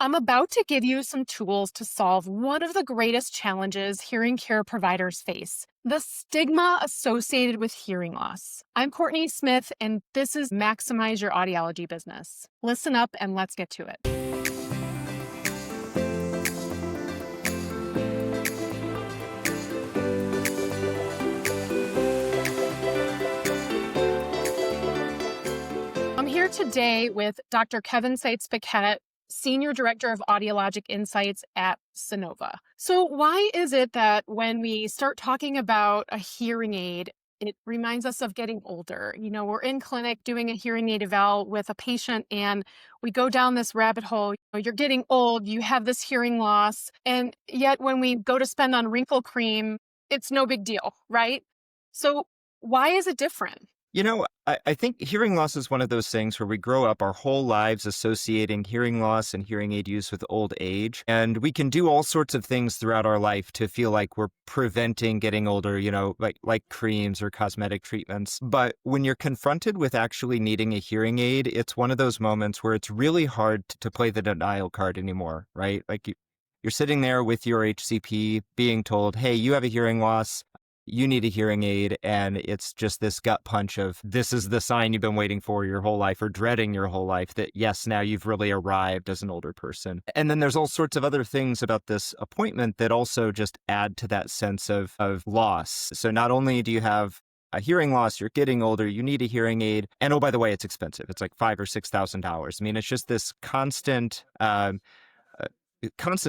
I'm about to give you some tools to solve one of the greatest challenges hearing care providers face, the stigma associated with hearing loss. I'm Courtney Smith, and this is Maximize Your Audiology Business. Listen up and let's get to it. I'm here today with Dr. Kevin Seitz-Paquette, Senior Director of Audiologic Insights at Sonova. So why is it that when we start talking about a hearing aid, it reminds us of getting older? We're in clinic doing a hearing aid eval with a patient and we go down this rabbit hole. You're getting old, you have this hearing loss, and yet when we go to spend on wrinkle cream, it's no big deal, right? So why is it different? I think hearing loss is one of those things where we grow up our whole lives associating hearing loss and hearing aid use with old age. And we can do all sorts of things throughout our life to feel like we're preventing getting older, like creams or cosmetic treatments. But when you're confronted with actually needing a hearing aid, it's one of those moments where it's really hard to play the denial card anymore, right? You're sitting there with your HCP being told, hey, you have a hearing loss. You need a hearing aid, and it's just this gut punch of this is the sign you've been waiting for your whole life or dreading your whole life that, yes, now you've really arrived as an older person. And then there's all sorts of other things about this appointment that also just add to that sense of loss. So not only do you have a hearing loss, you're getting older, you need a hearing aid. And oh, by the way, it's expensive. It's like $5,000 or $6,000. I mean, it's just this constant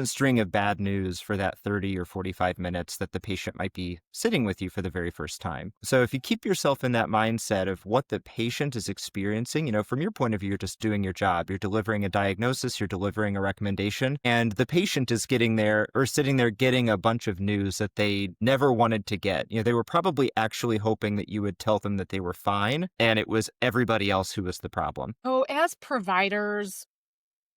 string of bad news for that 30 or 45 minutes that the patient might be sitting with you for the very first time. So if you keep yourself in that mindset of what the patient is experiencing, from your point of view, you're just doing your job. You're delivering a diagnosis, you're delivering a recommendation, and the patient is getting there or sitting there getting a bunch of news that they never wanted to get. They were probably actually hoping that you would tell them that they were fine, and it was everybody else who was the problem. Oh, as providers,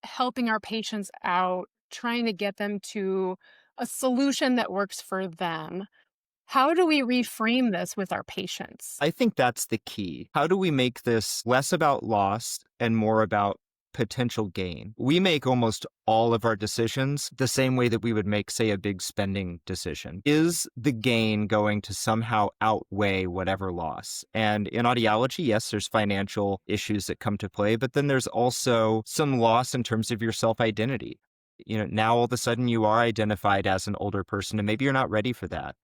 helping our patients out, trying to get them to a solution that works for them. How do we reframe this with our patients? I think that's the key. How do we make this less about loss and more about potential gain? We make almost all of our decisions the same way that we would make, say, a big spending decision. Is the gain going to somehow outweigh whatever loss? And in audiology, yes, there's financial issues that come to play, but then there's also some loss in terms of your self-identity. Now all of a sudden you are identified as an older person and maybe you're not ready for that.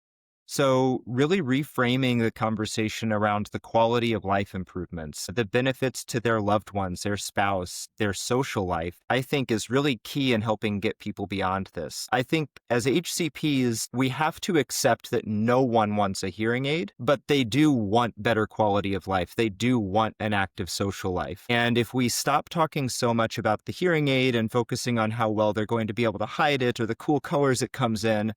So really reframing the conversation around the quality of life improvements, the benefits to their loved ones, their spouse, their social life, I think is really key in helping get people beyond this. I think as HCPs, we have to accept that no one wants a hearing aid, but they do want better quality of life. They do want an active social life. And if we stop talking so much about the hearing aid and focusing on how well they're going to be able to hide it or the cool colors it comes in,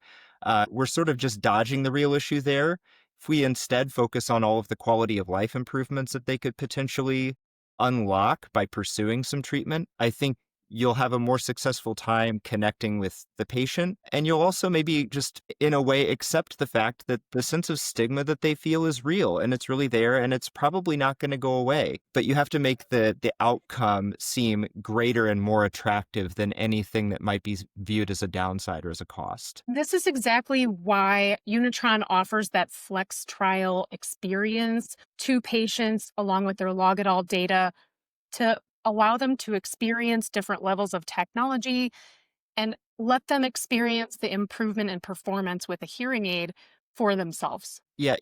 we're sort of just dodging the real issue there. If we instead focus on all of the quality of life improvements that they could potentially unlock by pursuing some treatment, I think you'll have a more successful time connecting with the patient. And you'll also maybe just, in a way, accept the fact that the sense of stigma that they feel is real and it's really there and it's probably not going to go away. But you have to make the outcome seem greater and more attractive than anything that might be viewed as a downside or as a cost. This is exactly why Unitron offers that flex trial experience to patients along with their log it all data to allow them to experience different levels of technology and let them experience the improvement in performance with a hearing aid for themselves. Yeah,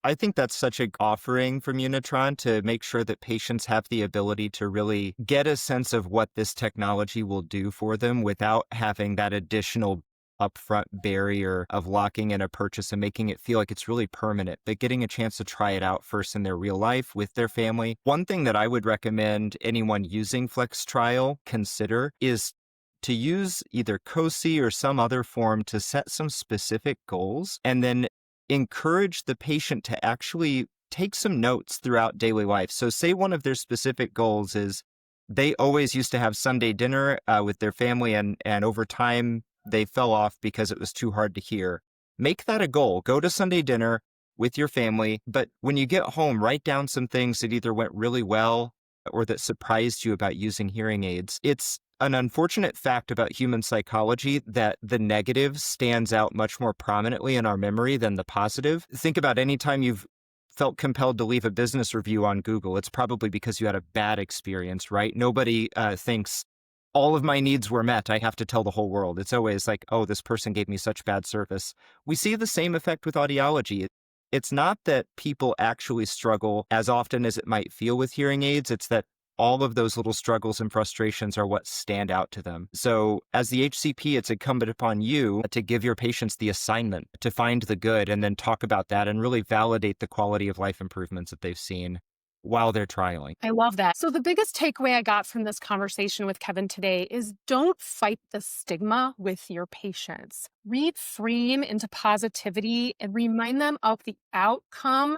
I think that's such a offering from Unitron to make sure that patients have the ability to really get a sense of what this technology will do for them without having that additional upfront barrier of locking in a purchase and making it feel like it's really permanent, but getting a chance to try it out first in their real life with their family. One thing that I would recommend anyone using Flex Trial consider is to use either COSI or some other form to set some specific goals and then encourage the patient to actually take some notes throughout daily life. So say one of their specific goals is they always used to have Sunday dinner with their family and over time they fell off because it was too hard to hear. Make that a goal. Go to Sunday dinner with your family, but when you get home, write down some things that either went really well or that surprised you about using hearing aids. It's an unfortunate fact about human psychology that the negative stands out much more prominently in our memory than the positive. Think about any time you've felt compelled to leave a business review on Google. It's probably because you had a bad experience, right? Nobody thinks all of my needs were met. I have to tell the whole world. It's always like, oh, this person gave me such bad service. We see the same effect with audiology. It's not that people actually struggle as often as it might feel with hearing aids. It's that all of those little struggles and frustrations are what stand out to them. So as the HCP, it's incumbent upon you to give your patients the assignment to find the good and then talk about that and really validate the quality of life improvements that they've seen while they're trialing. I love that. So the biggest takeaway I got from this conversation with Kevin today is don't fight the stigma with your patients. Reframe into positivity and remind them of the outcome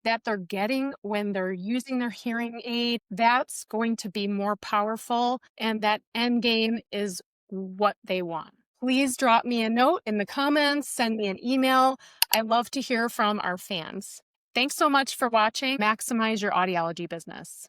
that they're getting when they're using their hearing aid. That's going to be more powerful, and that end game is what they want. Please drop me a note in the comments, send me an email. I love to hear from our fans. Thanks so much for watching Maximize Your Audiology Business.